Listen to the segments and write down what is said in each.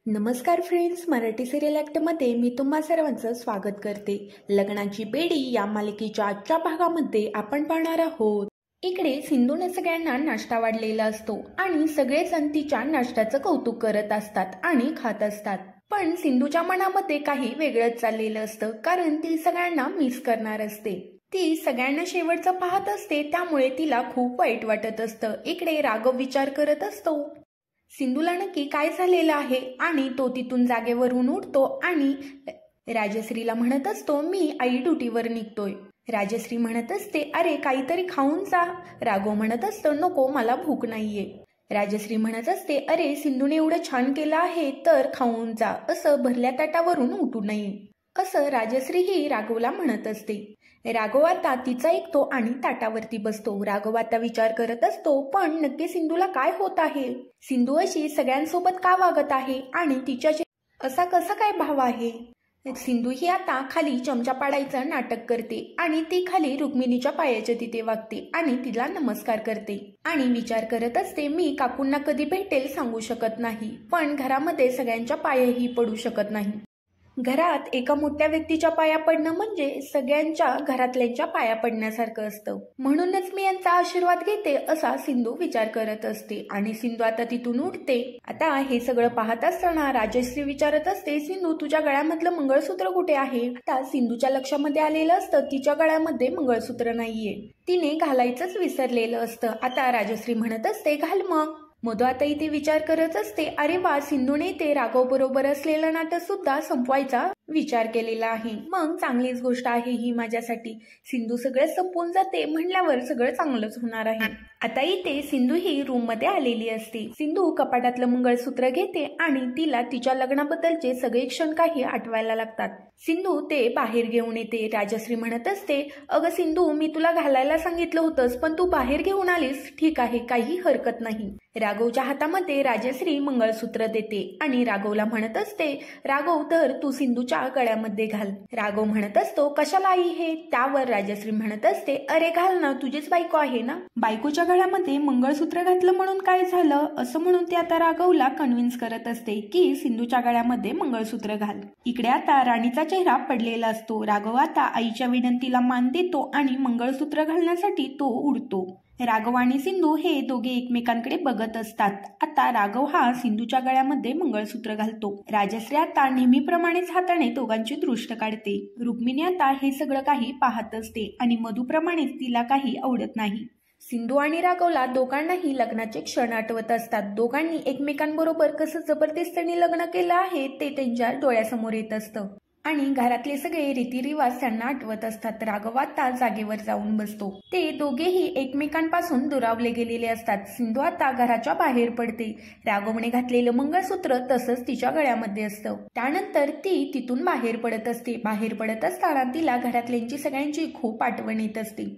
नमस्कार friends, Marathi serial ॲक्टमध्ये मी तुम्हा सर्वांचं स्वागत करते. लग्नाची बेडी या मालिकेच्या आजच्या भागामध्ये आपण पाहणार आहोत. इकडे सिंधूने सगळ्यांना नाश्ता वाढलेला असतो आणि सगळेजण तिच्या नाश्त्याचं कौतुक करत असतात आणि खात असतात. पण सिंधूच्या मनामध्ये काही वेगळंच चाललेलं असतं, कारण ती सगळ्यांना मिस करणार असते. ती सगळ्यांना शेवटचं पाहत असते, त्यामुळे तिला खूप वाईट वाटत असतं. इकडे राघव विचार करत असतो सिंधूला नक्की काय झालेलं आहे आणि तो तिथून जागेवरून उठतो आणि राजश्रीला म्हणत असतो, मी आई ड्युटीवर निघतोय. राजश्री म्हणत असते, अरे काहीतरी खाऊन जा. राघव म्हणत असतो, नको मला भूक नाहीये. राजश्री म्हणत असते, अरे सिंधूने एवढं छान केलं आहे तर खाऊन जा, असं भरल्या ताटावरून उठू नये, असं राजश्री ही राघवला म्हणत असते. राघव आता तिचा ऐकतो आणि ताटावरती बसतो. राघव आता विचार करत असतो, पण नक्की सिंधूला काय होत आहे? सिंधू अशी सगळ्यांसोबत का वागत आहे आणि तिच्याशी असा कसा काय भाव आहे? सिंधू ही आता खाली चमचा पाडायचं नाटक करते आणि ती खाली रुक्मिणीच्या पायाच्या तिथे वागते आणि तिला नमस्कार करते आणि विचार करत असते, मी काकूंना कधी भेटेल सांगू शकत नाही, पण घरामध्ये सगळ्यांच्या पायाही पडू शकत नाही. घरात एका मोठ्या व्यक्तीच्या पाया पडणं म्हणजे सगळ्यांच्या घरातल्यांच्या पाया पडण्यासारखं असतं. म्हणूनच मी यांचा आशीर्वाद घेते, असा सिंधू विचार करत असते आणि सिंधू आता तिथून उठते. आता हे सगळं पाहत असताना राजश्री विचारत असते, सिंधू तुझ्या गळ्यामधलं मंगळसूत्र कुठे आहे? आता सिंधूच्या लक्षामध्ये आलेलं असतं तिच्या गळ्यामध्ये मंगळसूत्र नाहीये, तिने घालायचंच विसरलेलं असतं. आता राजश्री म्हणत असते, घाल मग. मधू आता इथे विचार करत असते, अरे वा, सिंधूने ते राघव बरोबर असलेलं नाटक सुद्धा संपवायचा विचार केलेला आहे. मग चांगलीच गोष्ट आहे ही माझ्यासाठी. सिंधू सगळं संपून जाते म्हणल्यावर सगळं चांगलंच होणार आहे. आता इथे सिंधू ही रूम मध्ये आलेली असते. सिंधू कपाटातलं मंगळसूत्र घेते आणि तिला तिच्या लग्नाबद्दलचे सगळे क्षण काही आठवायला लागतात. सिंधू ते बाहेर घेऊन येते. राजश्री म्हणत असते, अगं सिंधू, मी तुला घालायला सांगितलं होतंस, पण तू बाहेर घेऊन आलीस. ठीक आहे, काही हरकत नाही. राघवच्या हातामध्ये राजश्री मंगळसूत्र देते आणि राघवला म्हणत असते, राघव तर तू सिंधूच्या गळ्यामध्ये घाल. राघव म्हणत असतो, कशाला आई हे? त्यावर राजश्री म्हणत असते, अरे घाल ना, तुझीच बायको आहे ना. बायकोच्या गळ्यामध्ये मंगळसूत्र घातलं म्हणून काय झालं, असं म्हणून ती आता राघवला कन्व्हिन्स करत असते की सिंधूच्या गळ्यामध्ये मंगळसूत्र घाल. इकडे आता राणीचा चेहरा पडलेला असतो. राघव आता आईच्या विनंतीला मान देतो आणि मंगळसूत्र घालण्यासाठी तो उडतो. राघव आणि सिंधू हे दोघे एकमेकांकडे बघत असतात. आता राघव हा सिंधूच्या गळ्यामध्ये मंगळसूत्र घालतो. राजश्री आता नेहमीप्रमाणेच हाताने दोघांची दृष्ट काढते. रुक्मिणी आता हे सगळं काही पाहत असते आणि मधूप्रमाणेच तिला काही आवडत नाही. सिंधू आणि राघवला दोघांनाही लग्नाचे क्षण आठवत असतात. दोघांनी एकमेकांबरोबर कसं जबरदस्तीने लग्न केलं आहे ते त्यांच्या डोळ्यासमोर येत असतं आणि घरातले सगळे रीतिरिवाज त्यांना आठवत असतात. राघव आता जागेवर जाऊन बसतो. ते दोघेही एकमेकांपासून दुरावले गेलेले असतात. सिंधू आता घराच्या बाहेर पडते. राघवने घातलेलं मंगळसूत्र तसंच तिच्या गळ्यामध्ये असतं. त्यानंतर ती तिथून बाहेर पडत असते. बाहेर पडत असताना तिला घरातल्यांची सगळ्यांची खूप आठवण येत असते.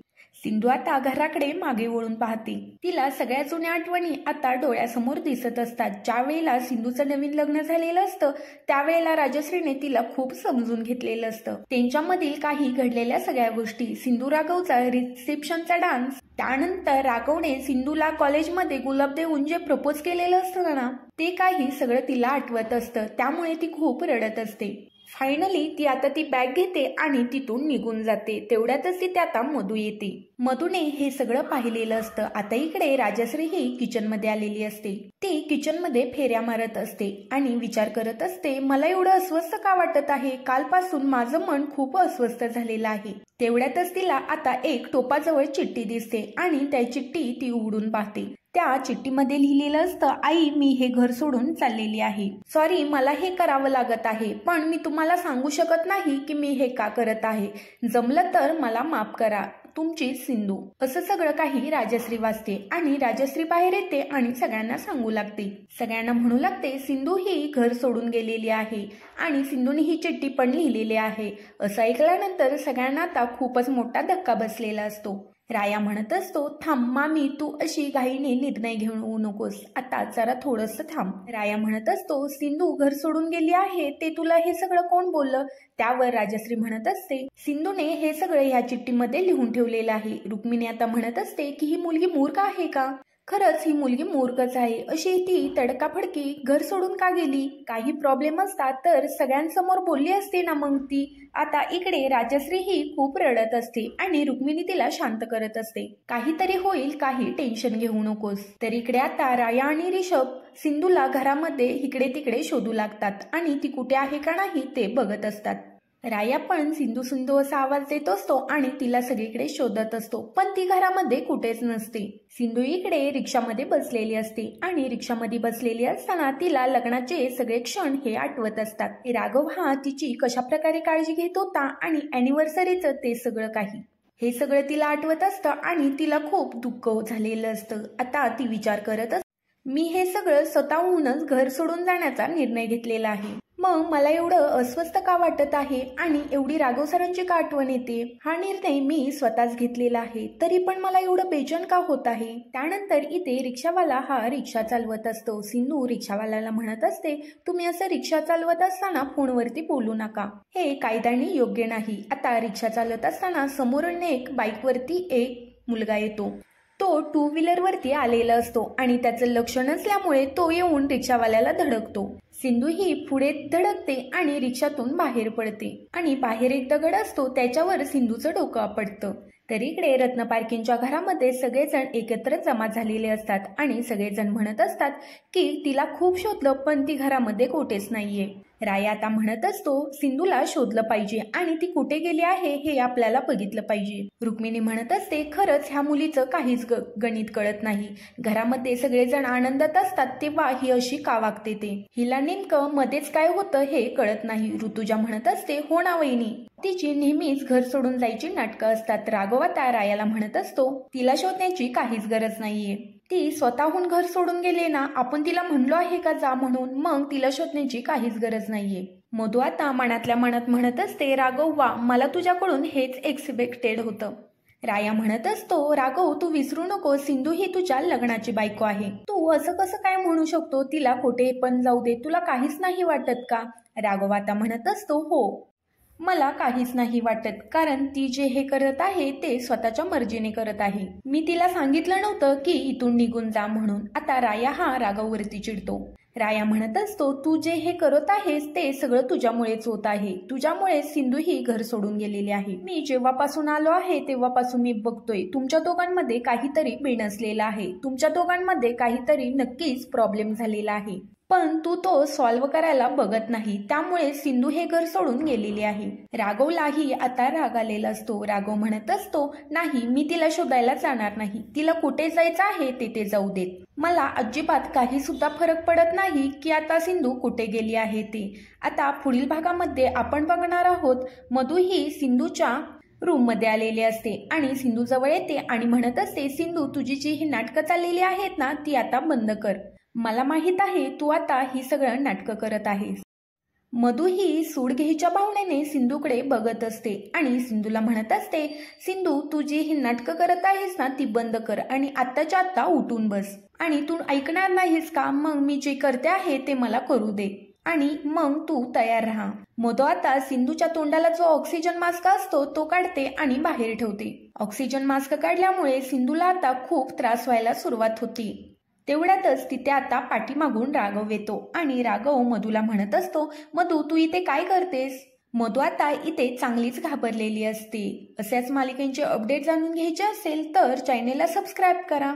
सिंधू आता घराकडे मागे वळून पाहते. तिला सगळ्या जुन्या आठवणी आता डोळ्यासमोर दिसत असतात. ज्या वेळेला सिंधूचं नवीन लग्न झालेलं असतं त्यावेळेला राजश्रीने तिला खूप समजून घेतलेलं असतं. त्यांच्यामधील काही घडलेल्या सगळ्या गोष्टी, सिंधू राघवचा रिसेप्शनचा डान्स, त्यानंतर राघवने सिंधूला कॉलेजमध्ये गुलाब देऊन जे प्रपोज केलेलं असतं ना, ते काही सगळं तिला आठवत असतं. त्यामुळे ती खूप रडत असते. फायनली ती आता ती बॅग घेते आणि तिथून निघून जाते. तेवढ्यातच तिथे आता मधू येते. मधूने हे सगळं पाहिलेलं असतं. आता इकडे राजश्री ही किचन मध्ये आलेली असते. ती किचन मध्ये फेऱ्या मारत असते आणि विचार करत असते, मला एवढं अस्वस्थ का वाटत आहे? कालपासून माझं मन खूप अस्वस्थ झालेलं आहे. तेवढ्यातच तिला आता एक टोपाजवळ चिठ्ठी दिसते आणि त्या चिठ्ठी ती उघडून पाहते. त्या चिठ्ठीमध्ये लिहिलेलं असतं, आई मी हे घर सोडून चाललेली आहे. सॉरी, मला हे करावं लागत आहे, पण मी तुम्हाला सांगू शकत नाही की मी हे का करत आहे. जमलं तर मला माफ करा, तुमची सिंधू. असं सगळं काही राजश्री वाचते आणि राजश्री बाहेर येते आणि सगळ्यांना सांगू लागते. सगळ्यांना म्हणू लागते, सिंधू ही घर सोडून गेलेली आहे आणि सिंधूने ही चिठ्ठी पण लिहिलेली आहे. असं ऐकल्यानंतर सगळ्यांना आता खूपच मोठा धक्का बसलेला असतो. राया म्हणत असतो, थांब मामी, तू अशी घाईने निर्णय घेऊ नकोस, आता जरा थोडंसं थांब. राया म्हणत असतो, सिंधू घर सोडून गेली आहे ते तुला हे सगळं कोण बोललं? त्यावर राजश्री म्हणत असते, सिंधूने हे सगळं ह्या चिठ्ठीमध्ये लिहून ठेवलेलं आहे. रुक्मिणी आता म्हणत असते की ही मुलगी मूर्ख आहे का? खरंच ही मुलगी मूर्खच आहे. अशी ती तडकाफडकी घर सोडून का गेली? काही प्रॉब्लेम असतात तर सगळ्यांसमोर बोलली असते ना मग ती. आता इकडे राजश्री ही खूप रडत असते आणि रुक्मिणी तिला शांत करत असते. काहीतरी होईल, काही टेन्शन घेऊ नकोस. तर इकडे आता राया आणि रिषभ सिंधूला घरामध्ये इकडे तिकडे शोधू लागतात आणि ती कुठे आहे का नाही ते बघत असतात. राया पण सिंधू सिंधू असा आवाज देत असतो आणि तिला सगळीकडे शोधत असतो, पण ती घरामध्ये कुठेच नसते. सिंधू इकडे रिक्षामध्ये बसलेली असते आणि रिक्षामध्ये बसलेली असताना तिला लग्नाचे सगळे क्षण हे आठवत असतात. राघव हा तिची कशा प्रकारे काळजी घेत होता आणि अॅनिव्हर्सरीचं ते सगळं काही, हे सगळं तिला आठवत असतं आणि तिला खूप दुःख झालेलं असतं. आता ती विचार करत असते, मी हे सगळं स्वतःहूनच घर सोडून जाण्याचा निर्णय घेतलेला आहे. मग मला एवढं अस्वस्थ का वाटत आहे आणि एवढी राघव सरांची का आठवण येते? हा निर्णय मी स्वतःच घेतलेला आहे, तरी पण मला एवढं बेचैन का होत आहे? त्यानंतर इथे रिक्षावाला हा रिक्षा चालवत असतो. सिंधू रिक्षावाल्याला म्हणत असते, तुम्ही असं रिक्षा चालवत असताना फोनवरती बोलू नका, हे कायद्याने योग्य नाही. आता रिक्षा चालवत असताना समोरून एक बाईकवरती एक मुलगा येतो. तो टू व्हीलर वरती आलेला असतो आणि त्याचं लक्ष नसल्यामुळे तो येऊन रिक्षावाल्याला धडकतो. सिंधू ही पुढे धडकते आणि रिक्षातून बाहेर पडते आणि बाहेर एक दगड असतो, त्याच्यावर सिंधूचं डोकं आपटतं. तर इकडे रत्न पारखींच्या घरामध्ये सगळेजण एकत्र जमा झालेले असतात आणि सगळेजण म्हणत असतात की तिला खूप शोधलं पण ती घरामध्ये कुठेच नाहीये. राया आता म्हणत असतो, सिंधूला शोधलं पाहिजे आणि ती कुठे गेली आहे हे आपल्याला बघितलं पाहिजे. रुक्मिणी म्हणत असते, खरंच ह्या मुलीचं काहीच गणित कळत नाही. घरामध्ये सगळेजण आनंदात असतात तेव्हा ही अशी का वागते ते, हिला नेमकं मध्येच काय होतं हे कळत नाही. ऋतुजा म्हणत असते, हो ना वहिनी, तिची नेहमीच घर सोडून जायची नाटकं असतात. राघव आता रायाला म्हणत असतो, तिला शोधण्याची काहीच गरज नाहीये. ती स्वतःहून घर सोडून गेले ना, आपण तिला म्हणलो आहे का जा म्हणून, मग तिला शोधण्याची काहीच गरज नाहीये. मधू आता मनातल्या मनात म्हणत असते, राघव वा, मला तुझ्याकडून हेच एक्सपेक्टेड होतं. राया म्हणत असतो, राघव तू विसरू नको, सिंधू ही तुझ्या लग्नाची बायको आहे. तू असं कसं काय म्हणू शकतो? तिला कुठे पण जाऊ दे, तुला काहीच नाही वाटत का? राघव आता म्हणत असतो, हो, मला काहीच नाही वाटत, कारण ती जे हे करत आहे ते स्वतःच्या मर्जीने करत आहे. मी तिला सांगितलं नव्हतं की इथून निघून जा म्हणून. आता राया हा राघववरती चिडतो. राया म्हणत असतो, तू जे हे करत आहेस ते सगळं तुझ्यामुळेच होत आहे. तुझ्यामुळे सिंधू ही घर सोडून गेलेली आहे. मी जेव्हापासून आलो आहे तेव्हापासून मी बघतोय तुमच्या दोघांमध्ये काहीतरी बिनसलेलं आहे. तुमच्या दोघांमध्ये काहीतरी नक्कीच प्रॉब्लेम झालेला आहे, पण तू तो सॉल्व्ह करायला बघत नाही, त्यामुळे सिंधू हे घर सोडून गेलेली आहे. राघवलाही आता राग आलेला असतो. राघव म्हणत असतो, नाही, मी तिला शोधायला जाणार नाही. तिला कुठे जायचं आहे ते जाऊ देत. मला अजिबात काही सुद्धा फरक पडत नाही की आता सिंधू कुठे गेली आहे ते. आता पुढील भागामध्ये आपण बघणार आहोत, मधू ही सिंधूच्या रूम मध्ये आलेली असते आणि सिंधू जवळ येते आणि म्हणत असते, सिंधू तुझी जी ही नाटकं चाललेली आहेत ना ती आता बंद कर. मला माहित आहे तू आता ही सगळं नाटकं करत आहेस. मधू ही सूड घ्यायच्या भावनेने सिंधूकडे बघत असते आणि सिंधूला म्हणत असते, सिंधू तू जी ही नाटकं करत आहेस ना ती बंद कर आणि आत्ताच्या आत्ता उठून बस. आणि तू ऐकणार नाहीस का? मग मी जे करते आहे ते मला करू दे आणि मग तू तयार राहा. मधू आता सिंधूच्या तोंडाला जो ऑक्सिजन मास्क असतो तो काढते आणि बाहेर ठेवते. ऑक्सिजन मास्क काढल्यामुळे सिंधूला आता खूप त्रास व्हायला सुरुवात होती. तेवढ्यातच तिथे आता पाठीमागून राघव येतो आणि राघव मधूला म्हणत असतो, मधू तू इथे काय करतेस? मधू आता इथे चांगलीच घाबरलेली असते. अशाच मालिकेचे अपडेट जाणून घ्यायचे असेल तर चॅनेलला सबस्क्राईब करा.